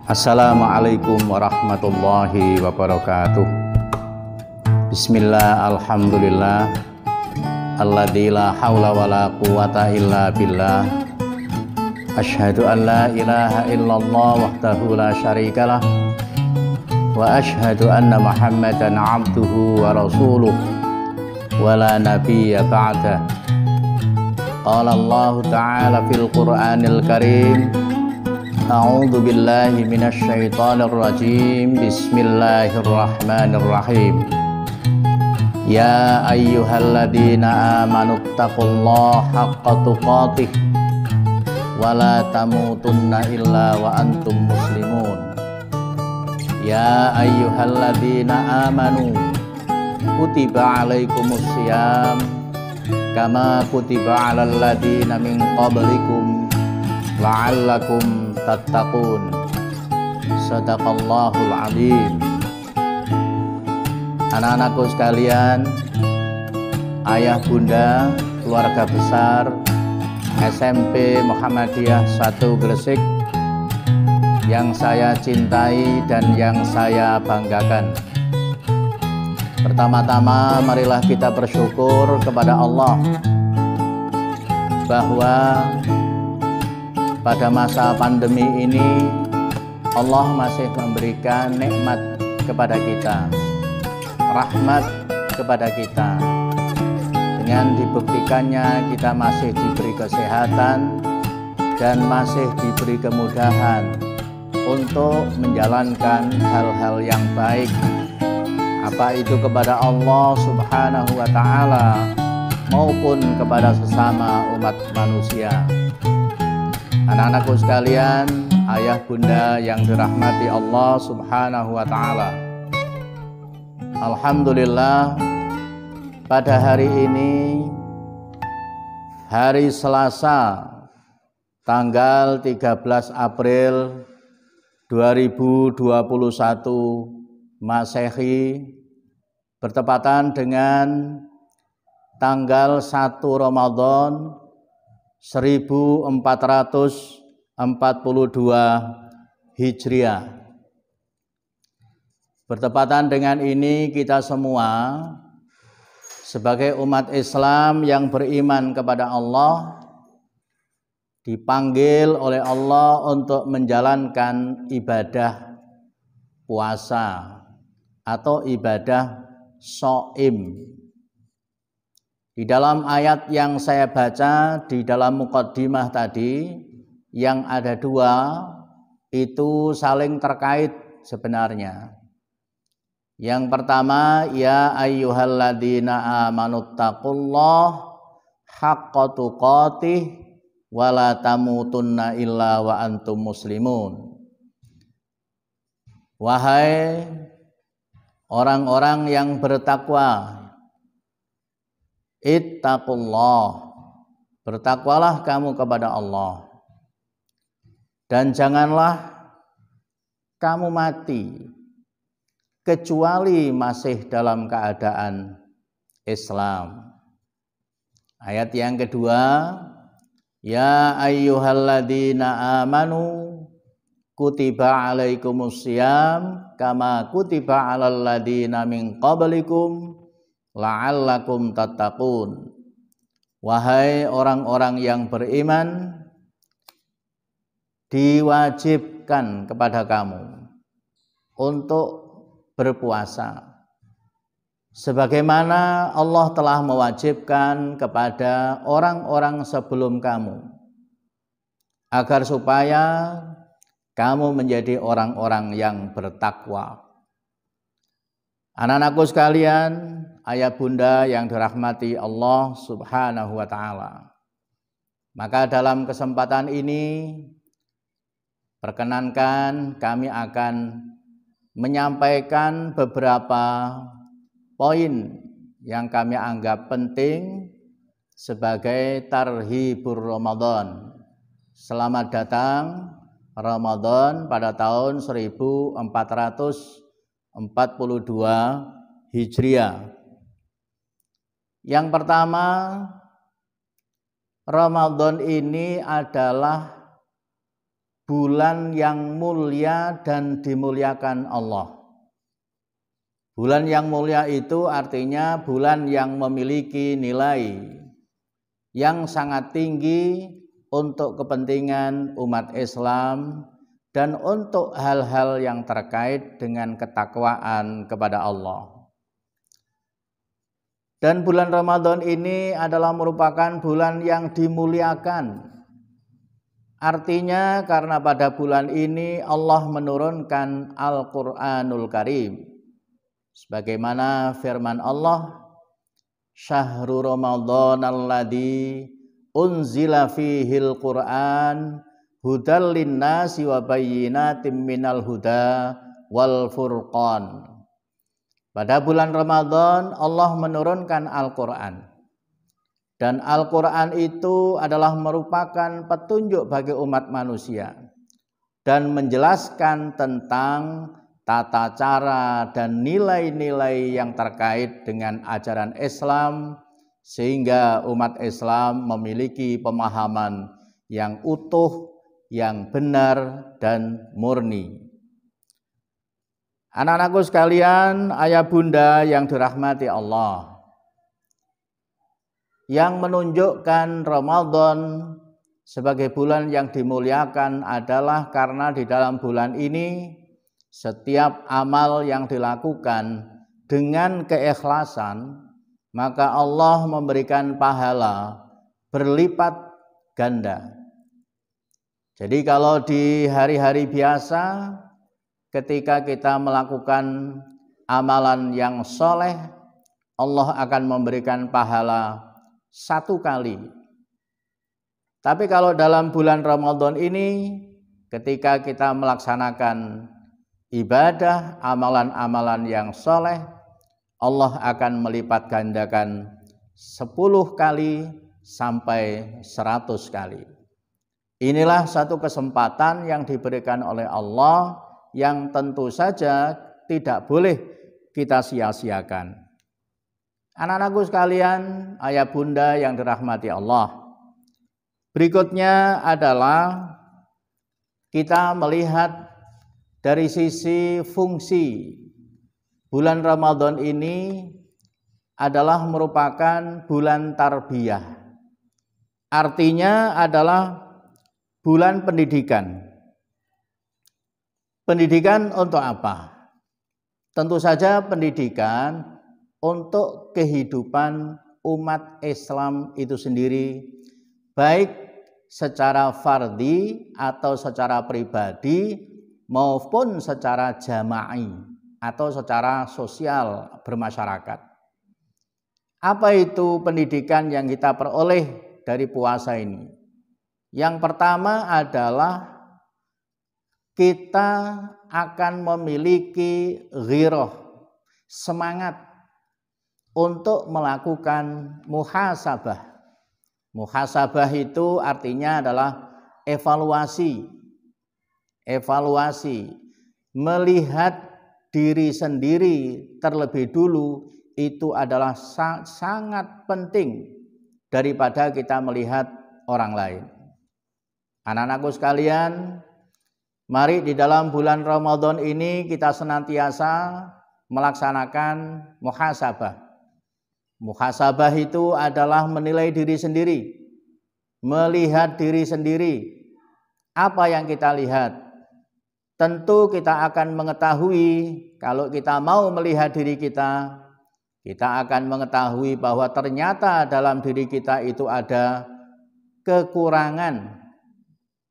Assalamualaikum warahmatullahi wabarakatuh. Bismillah, alhamdulillah, alladzi la haula wala quwata illa billah. Asyhadu an la ilaha illallah wahdahu la syarikalah wa asyhadu anna Muhammadan abduhu wa rasuluh wa la nabiyya ba'dah. Qala Allah ta'ala fil Qur'anil Karim, a'udzu billahi minasy syaithanir rajim. Bismillahirrahmanirrahim. Ya ayyuhalladzina amanu taqullaha haqqa tuqatih wa la tamutunna illa wa antum muslimun. Ya ayyuhalladzina amanu kutiba alaikumus syiyam kama kutiba alal ladzina min qablikum la'allakum tattaqun. Sadaqallahul azim. Anak-anakku sekalian, ayah bunda, keluarga besar SMP Muhammadiyah 1 Gresik yang saya cintai dan yang saya banggakan. Pertama-tama marilah kita bersyukur kepada Allah bahwa pada masa pandemi ini Allah masih memberikan nikmat kepada kita, rahmat kepada kita, dengan dibuktikannya kita masih diberi kesehatan dan masih diberi kemudahan untuk menjalankan hal-hal yang baik, apa itu kepada Allah Subhanahu wa Ta'ala maupun kepada sesama umat manusia. Anak-anakku sekalian, ayah bunda yang dirahmati Allah Subhanahu wa Ta'ala, alhamdulillah, pada hari ini, hari Selasa, tanggal 13 April 2021 Masehi, bertepatan dengan tanggal 1 Ramadan 1442 Hijriah. Bertepatan dengan ini, kita semua sebagai umat Islam yang beriman kepada Allah dipanggil oleh Allah untuk menjalankan ibadah puasa atau ibadah shaim. Di dalam ayat yang saya baca di dalam muqaddimah tadi, yang ada dua, itu saling terkait sebenarnya. Yang pertama, ya ayyuhalladzina amanuttaqullaha haqqa tuqatih wa la tamutunna illa wa antum muslimun. Wahai orang-orang yang bertakwa, ittaqullah, bertakwalah kamu kepada Allah, dan janganlah kamu mati kecuali masih dalam keadaan Islam. Ayat yang kedua, ya ayyuhalladzina amanu kutiba alaikumus syiyam kama kutiba alal ladzina min qablikum la'allakum tattaqun. Wahai orang-orang yang beriman, diwajibkan kepada kamu untuk berpuasa sebagaimana Allah telah mewajibkan kepada orang-orang sebelum kamu, agar supaya kamu menjadi orang-orang yang bertakwa. Anak-anakku sekalian, ayah bunda yang dirahmati Allah Subhanahu wa Ta'ala, maka dalam kesempatan ini perkenankan kami akan menyampaikan beberapa poin yang kami anggap penting sebagai tarhibur Ramadan. Selamat datang Ramadan pada tahun 1442 Hijriah. Yang pertama, Ramadan ini adalah bulan yang mulia dan dimuliakan Allah. Bulan yang mulia itu artinya bulan yang memiliki nilai yang sangat tinggi untuk kepentingan umat Islam dan untuk hal-hal yang terkait dengan ketakwaan kepada Allah. Dan bulan Ramadan ini adalah merupakan bulan yang dimuliakan. Artinya karena pada bulan ini Allah menurunkan Al-Qur'anul Karim. Sebagaimana firman Allah, Syahrul Ramadan alladzi unzila fihil Qur'an hudal linnasi wa bayyinatim minal huda wal furqan. Pada bulan Ramadan Allah menurunkan Al-Qur'an. Dan Al-Qur'an itu adalah merupakan petunjuk bagi umat manusia dan menjelaskan tentang tata cara dan nilai-nilai yang terkait dengan ajaran Islam sehingga umat Islam memiliki pemahaman yang utuh, yang benar dan murni. Anak-anakku sekalian, ayah bunda yang dirahmati Allah, yang menunjukkan Ramadan sebagai bulan yang dimuliakan adalah karena di dalam bulan ini setiap amal yang dilakukan dengan keikhlasan, maka Allah memberikan pahala berlipat ganda. Jadi kalau di hari-hari biasa, ketika kita melakukan amalan yang soleh, Allah akan memberikan pahala 1 kali. Tapi kalau dalam bulan Ramadan ini, ketika kita melaksanakan ibadah, amalan-amalan yang soleh, Allah akan melipat gandakan 10 kali sampai 100 kali. Inilah satu kesempatan yang diberikan oleh Allah yang tentu saja tidak boleh kita sia-siakan. Anak-anakku sekalian, ayah bunda yang dirahmati Allah, berikutnya adalah kita melihat dari sisi fungsi. Bulan Ramadan ini adalah merupakan bulan tarbiyah. Artinya adalah bulan pendidikan. Pendidikan untuk apa? Tentu saja pendidikan untuk kehidupan umat Islam itu sendiri, baik secara fardhi atau secara pribadi maupun secara jama'i atau secara sosial bermasyarakat. Apa itu pendidikan yang kita peroleh dari puasa ini? Yang pertama adalah kita akan memiliki ghirah, semangat untuk melakukan muhasabah. Muhasabah itu artinya adalah evaluasi, melihat diri sendiri terlebih dulu itu adalah sangat penting daripada kita melihat orang lain. Anak-anakku sekalian, mari di dalam bulan Ramadan ini kita senantiasa melaksanakan muhasabah. Muhasabah itu adalah menilai diri sendiri, melihat diri sendiri. Apa yang kita lihat? Tentu kita akan mengetahui, kalau kita mau melihat diri kita akan mengetahui bahwa ternyata dalam diri kita itu ada kekurangan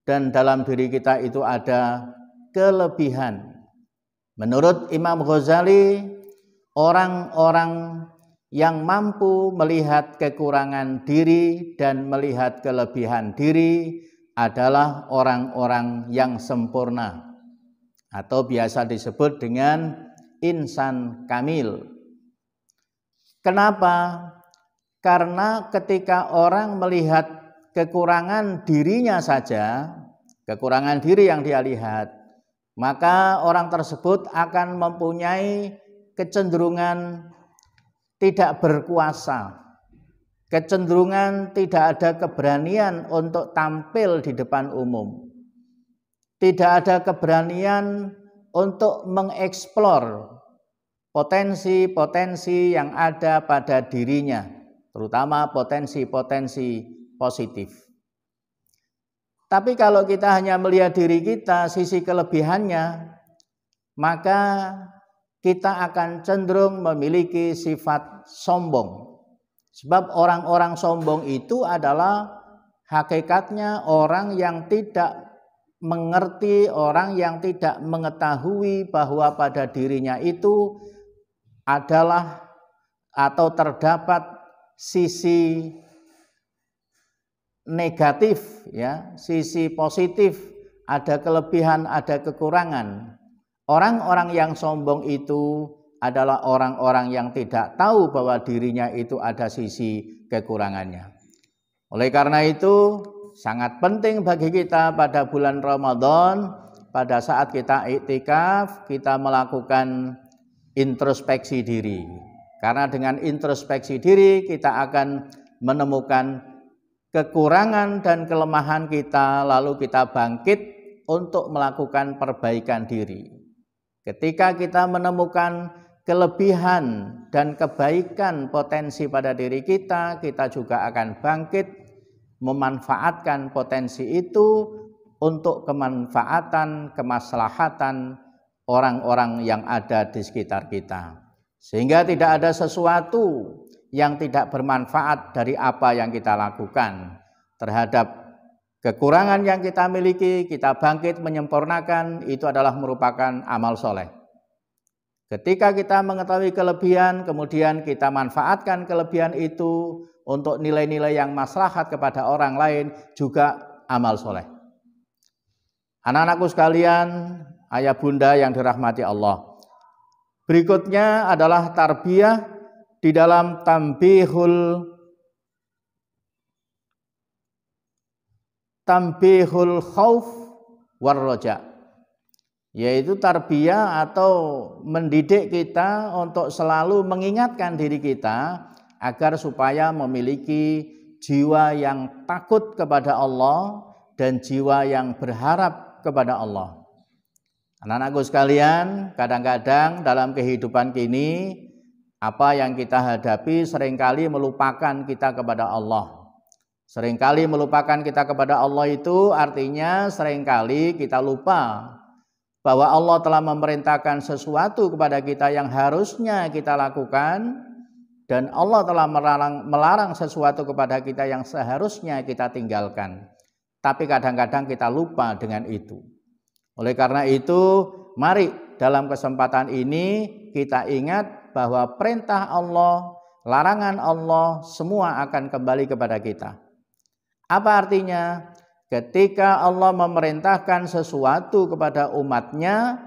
dan dalam diri kita itu ada kelebihan. Menurut Imam Ghazali, orang-orang yang mampu melihat kekurangan diri dan melihat kelebihan diri adalah orang-orang yang sempurna, atau biasa disebut dengan insan kamil. Kenapa? Karena ketika orang melihat kekurangan dirinya saja, kekurangan diri yang dia lihat, maka orang tersebut akan mempunyai kecenderungan tidak berkuasa, kecenderungan tidak ada keberanian untuk tampil di depan umum, tidak ada keberanian untuk mengeksplor potensi-potensi yang ada pada dirinya, terutama potensi-potensi positif. Tapi kalau kita hanya melihat diri kita, sisi kelebihannya, maka kita akan cenderung memiliki sifat sombong. Sebab orang-orang sombong itu adalah hakikatnya orang yang tidak mengerti, orang yang tidak mengetahui bahwa pada dirinya itu adalah atau terdapat sisi negatif, ya, sisi positif, ada kelebihan, ada kekurangan. Orang-orang yang sombong itu adalah orang-orang yang tidak tahu bahwa dirinya itu ada sisi kekurangannya. Oleh karena itu, sangat penting bagi kita pada bulan Ramadan, pada saat kita iktikaf, kita melakukan introspeksi diri. Karena dengan introspeksi diri, kita akan menemukan kekurangan dan kelemahan kita, lalu kita bangkit untuk melakukan perbaikan diri. Ketika kita menemukan kelebihan dan kebaikan potensi pada diri kita, kita juga akan bangkit memanfaatkan potensi itu untuk kemanfaatan, kemaslahatan orang-orang yang ada di sekitar kita. Sehingga tidak ada sesuatu yang tidak bermanfaat dari apa yang kita lakukan. Terhadap kekurangan yang kita miliki, kita bangkit menyempurnakan, itu adalah merupakan amal soleh. Ketika kita mengetahui kelebihan, kemudian kita manfaatkan kelebihan itu untuk nilai-nilai yang maslahat kepada orang lain, juga amal soleh. Anak-anakku sekalian, ayah bunda yang dirahmati Allah. Berikutnya adalah tarbiyah di dalam tambihul khauf war roja, yaitu tarbiyah atau mendidik kita untuk selalu mengingatkan diri kita agar supaya memiliki jiwa yang takut kepada Allah dan jiwa yang berharap kepada Allah. Anak-anakku sekalian, kadang-kadang dalam kehidupan kini, apa yang kita hadapi seringkali melupakan kita kepada Allah. Seringkali melupakan kita kepada Allah itu artinya seringkali kita lupa bahwa Allah telah memerintahkan sesuatu kepada kita yang harusnya kita lakukan, dan Allah telah melarang sesuatu kepada kita yang seharusnya kita tinggalkan. Tapi kadang-kadang kita lupa dengan itu. Oleh karena itu, mari dalam kesempatan ini kita ingat bahwa perintah Allah, larangan Allah, semua akan kembali kepada kita. Apa artinya? Ketika Allah memerintahkan sesuatu kepada umatnya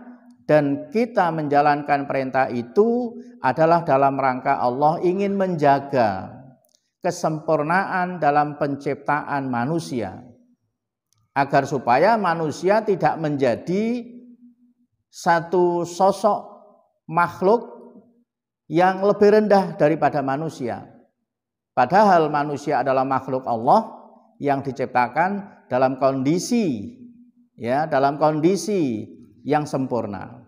dan kita menjalankan perintah itu adalah dalam rangka Allah ingin menjaga kesempurnaan dalam penciptaan manusia, agar supaya manusia tidak menjadi satu sosok makhluk yang lebih rendah daripada manusia. Padahal manusia adalah makhluk Allah yang diciptakan dalam kondisi yang sempurna.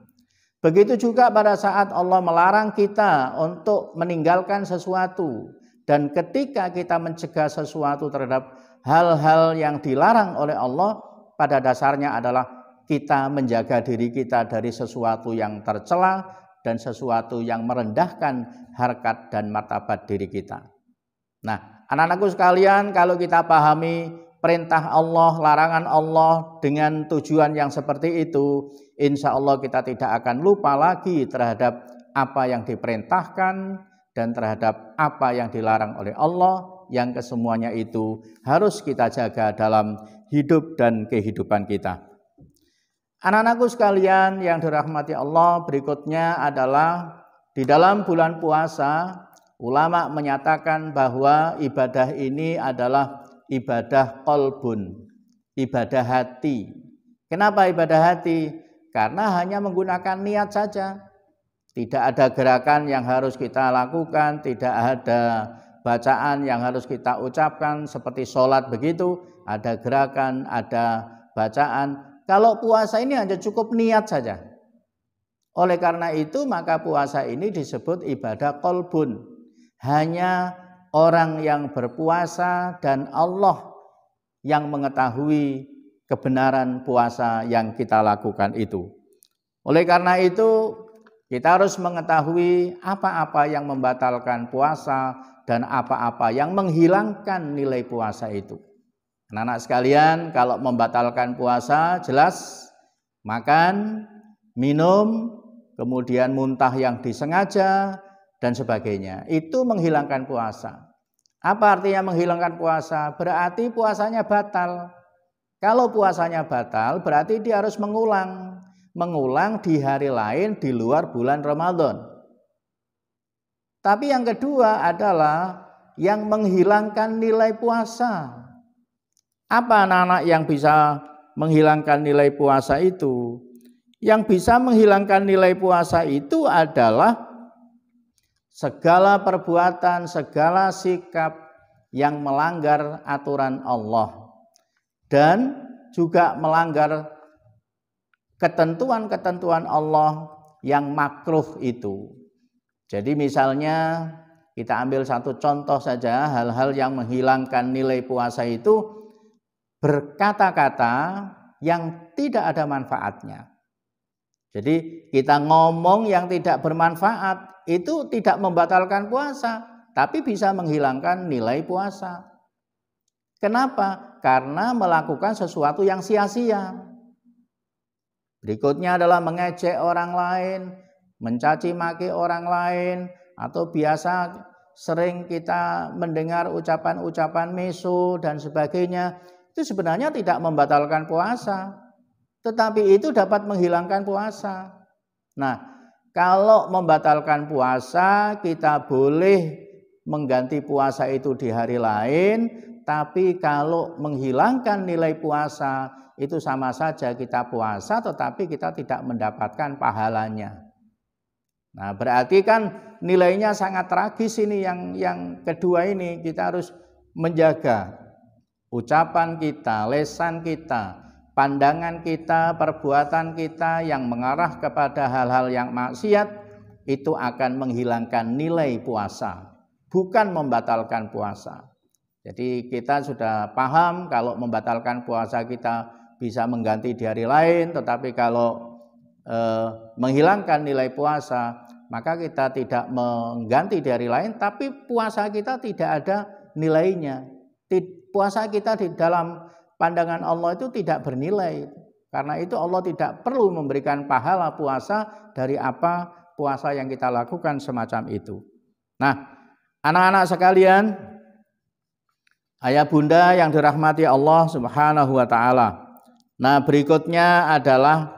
Begitu juga pada saat Allah melarang kita untuk meninggalkan sesuatu, dan ketika kita mencegah sesuatu terhadap hal-hal yang dilarang oleh Allah, pada dasarnya adalah kita menjaga diri kita dari sesuatu yang tercela dan sesuatu yang merendahkan harkat dan martabat diri kita. Nah, anak-anakku sekalian, kalau kita pahami perintah Allah, larangan Allah dengan tujuan yang seperti itu, insya Allah kita tidak akan lupa lagi terhadap apa yang diperintahkan dan terhadap apa yang dilarang oleh Allah, yang kesemuanya itu harus kita jaga dalam hidup dan kehidupan kita. Anak-anakku sekalian yang dirahmati Allah, berikutnya adalah di dalam bulan puasa, ulama menyatakan bahwa ibadah ini adalah ibadah qalbun, ibadah hati. Kenapa ibadah hati? Karena hanya menggunakan niat saja. Tidak ada gerakan yang harus kita lakukan, tidak ada bacaan yang harus kita ucapkan seperti sholat begitu, ada gerakan, ada bacaan, Kalau puasa ini hanya cukup niat saja. Oleh karena itu maka puasa ini disebut ibadah qalbun. Hanya orang yang berpuasa dan Allah yang mengetahui kebenaran puasa yang kita lakukan itu. Oleh karena itu kita harus mengetahui apa-apa yang membatalkan puasa dan apa-apa yang menghilangkan nilai puasa itu. Anak-anak sekalian, kalau membatalkan puasa jelas makan, minum, kemudian muntah yang disengaja dan sebagainya. Itu menghilangkan puasa. Apa artinya menghilangkan puasa? Berarti puasanya batal. Kalau puasanya batal berarti dia harus mengulang di hari lain di luar bulan Ramadan. Tapi yang kedua adalah yang menghilangkan nilai puasa. Apa anak-anak yang bisa menghilangkan nilai puasa itu? Yang bisa menghilangkan nilai puasa itu adalah segala perbuatan, segala sikap yang melanggar aturan Allah dan juga melanggar ketentuan-ketentuan Allah yang makruh itu. Jadi misalnya kita ambil satu contoh saja, hal-hal yang menghilangkan nilai puasa itu berkata-kata yang tidak ada manfaatnya. Jadi kita ngomong yang tidak bermanfaat itu tidak membatalkan puasa, tapi bisa menghilangkan nilai puasa. Kenapa? Karena melakukan sesuatu yang sia-sia. Berikutnya adalah mengejek orang lain, mencaci maki orang lain, atau biasa sering kita mendengar ucapan-ucapan meso dan sebagainya. Itu sebenarnya tidak membatalkan puasa, tetapi itu dapat menghilangkan puasa. Nah, kalau membatalkan puasa, kita boleh mengganti puasa itu di hari lain, tapi kalau menghilangkan nilai puasa, itu sama saja kita puasa, tetapi kita tidak mendapatkan pahalanya. Nah, berarti kan nilainya sangat tragis ini yang kedua ini, kita harus menjaga ucapan kita, lisan kita, pandangan kita, perbuatan kita yang mengarah kepada hal-hal yang maksiat itu akan menghilangkan nilai puasa, bukan membatalkan puasa. Jadi kita sudah paham kalau membatalkan puasa kita bisa mengganti di hari lain, tetapi kalau menghilangkan nilai puasa maka kita tidak mengganti di hari lain, tapi puasa kita tidak ada nilainya. Puasa kita di dalam pandangan Allah itu tidak bernilai. Karena itu Allah tidak perlu memberikan pahala puasa dari apa puasa yang kita lakukan semacam itu. Nah, anak-anak sekalian, ayah bunda yang dirahmati Allah Subhanahu wa taala. Nah, berikutnya adalah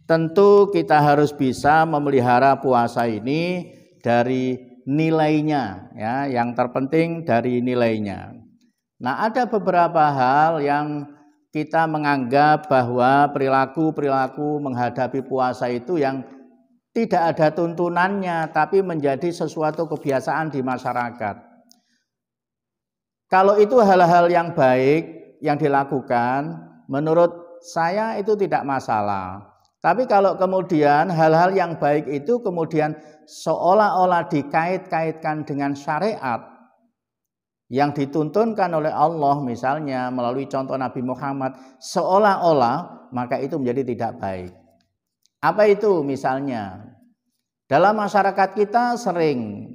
tentu kita harus bisa memelihara puasa ini dari nilainya, ya, yang terpenting dari nilainya. Nah, ada beberapa hal yang kita menganggap bahwa perilaku-perilaku menghadapi puasa itu yang tidak ada tuntunannya, tapi menjadi sesuatu kebiasaan di masyarakat. Kalau itu hal-hal yang baik yang dilakukan, menurut saya itu tidak masalah. Tapi kalau kemudian hal-hal yang baik itu kemudian seolah-olah dikait-kaitkan dengan syariat yang dituntunkan oleh Allah, misalnya melalui contoh Nabi Muhammad, seolah-olah, maka itu menjadi tidak baik. Apa itu misalnya? Dalam masyarakat kita sering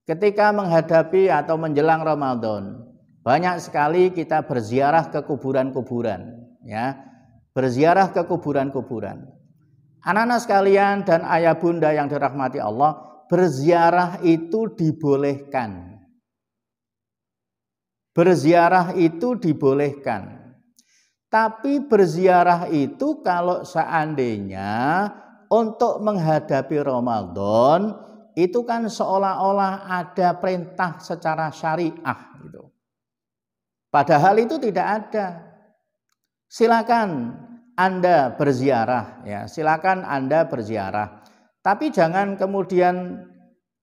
ketika menghadapi atau menjelang Ramadan, banyak sekali kita berziarah ke kuburan-kuburan, ya, berziarah ke kuburan-kuburan. Anak-anak sekalian dan ayah bunda yang dirahmati Allah, berziarah itu dibolehkan. Berziarah itu dibolehkan. Tapi berziarah itu kalau seandainya untuk menghadapi Ramadan itu kan seolah-olah ada perintah secara syariah gitu. Padahal itu tidak ada. Silakan Anda berziarah, ya, silakan Anda berziarah. Tapi jangan kemudian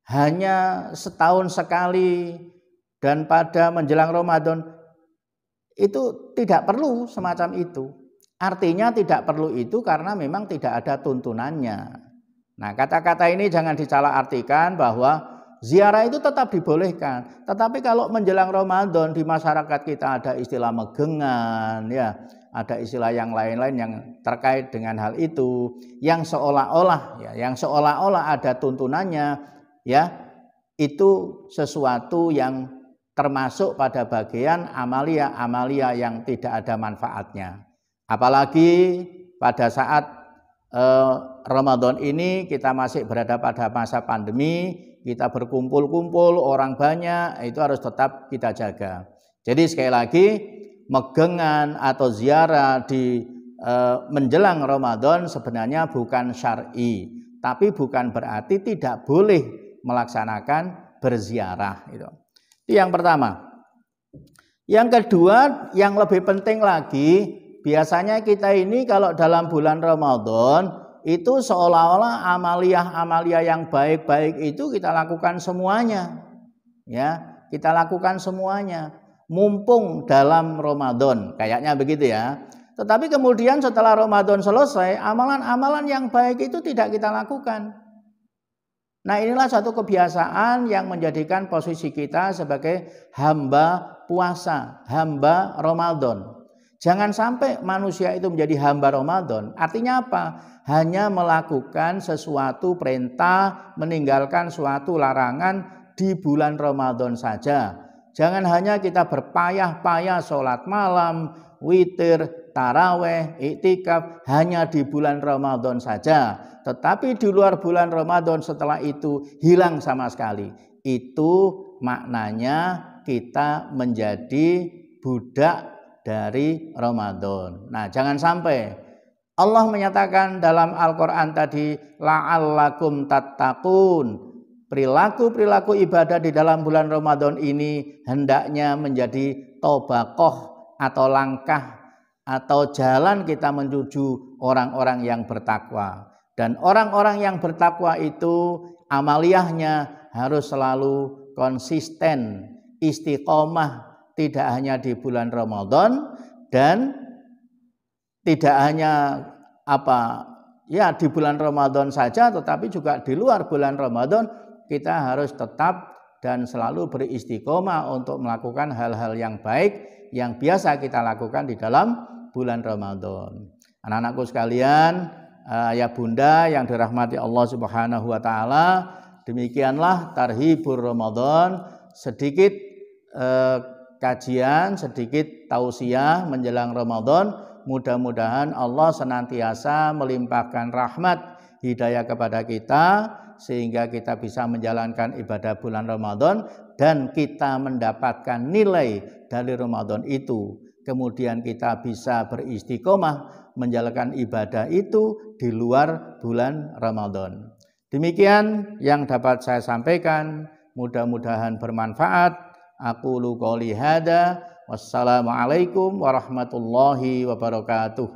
hanya setahun sekali dan pada menjelang Ramadan, itu tidak perlu semacam itu. Artinya tidak perlu itu karena memang tidak ada tuntunannya. Nah, kata-kata ini jangan disalahartikan bahwa ziarah itu tetap dibolehkan. Tetapi kalau menjelang Ramadan di masyarakat kita ada istilah megengan, ya, ada istilah yang lain-lain yang terkait dengan hal itu, yang seolah-olah ada tuntunannya, ya, itu sesuatu yang termasuk pada bagian amalia yang tidak ada manfaatnya. Apalagi pada saat Ramadan ini kita masih berada pada masa pandemi, kita berkumpul-kumpul orang banyak, itu harus tetap kita jaga. Jadi sekali lagi, megengan atau ziarah di menjelang Ramadan sebenarnya bukan syar'i, tapi bukan berarti tidak boleh melaksanakan berziarah. Itu yang pertama. Yang kedua, yang lebih penting lagi, biasanya kita ini kalau dalam bulan Ramadan itu seolah-olah amalia yang baik-baik itu kita lakukan semuanya. Ya, kita lakukan semuanya mumpung dalam Ramadan, kayaknya begitu ya. Tetapi kemudian setelah Ramadan selesai, amalan-amalan yang baik itu tidak kita lakukan. Nah, inilah satu kebiasaan yang menjadikan posisi kita sebagai hamba puasa, hamba Ramadan. Jangan sampai manusia itu menjadi hamba Ramadan. Artinya apa? Hanya melakukan sesuatu perintah, meninggalkan suatu larangan di bulan Ramadan saja. Jangan hanya kita berpayah-payah sholat malam, witir, taraweh, iktikaf hanya di bulan Ramadan saja. Tetapi di luar bulan Ramadan setelah itu hilang sama sekali. Itu maknanya kita menjadi budak dari Ramadan. Nah, jangan sampai. Allah menyatakan dalam Al-Quran tadi, la'allakum tattaqun. Perilaku-perilaku ibadah di dalam bulan Ramadan ini hendaknya menjadi tobakoh atau langkah atau jalan kita menuju orang-orang yang bertakwa. Dan orang-orang yang bertakwa itu amaliyahnya harus selalu konsisten, istiqomah, tidak hanya di bulan Ramadan dan tidak hanya di bulan Ramadan saja, tetapi juga di luar bulan Ramadan kita harus tetap dan selalu beristiqomah untuk melakukan hal-hal yang baik yang biasa kita lakukan di dalam bulan Ramadan. Anak-anakku sekalian, ayah bunda yang dirahmati Allah Subhanahu wa taala, demikianlah Tarhibur Ramadan, sedikit kajian, sedikit tausiah menjelang Ramadan. Mudah-mudahan Allah senantiasa melimpahkan rahmat hidayah kepada kita sehingga kita bisa menjalankan ibadah bulan Ramadan dan kita mendapatkan nilai dari Ramadan itu. Kemudian kita bisa beristiqomah menjalankan ibadah itu di luar bulan Ramadan. Demikian yang dapat saya sampaikan, mudah-mudahan bermanfaat. Aqulu qouli hadza, wassalamualaikum warahmatullahi wabarakatuh.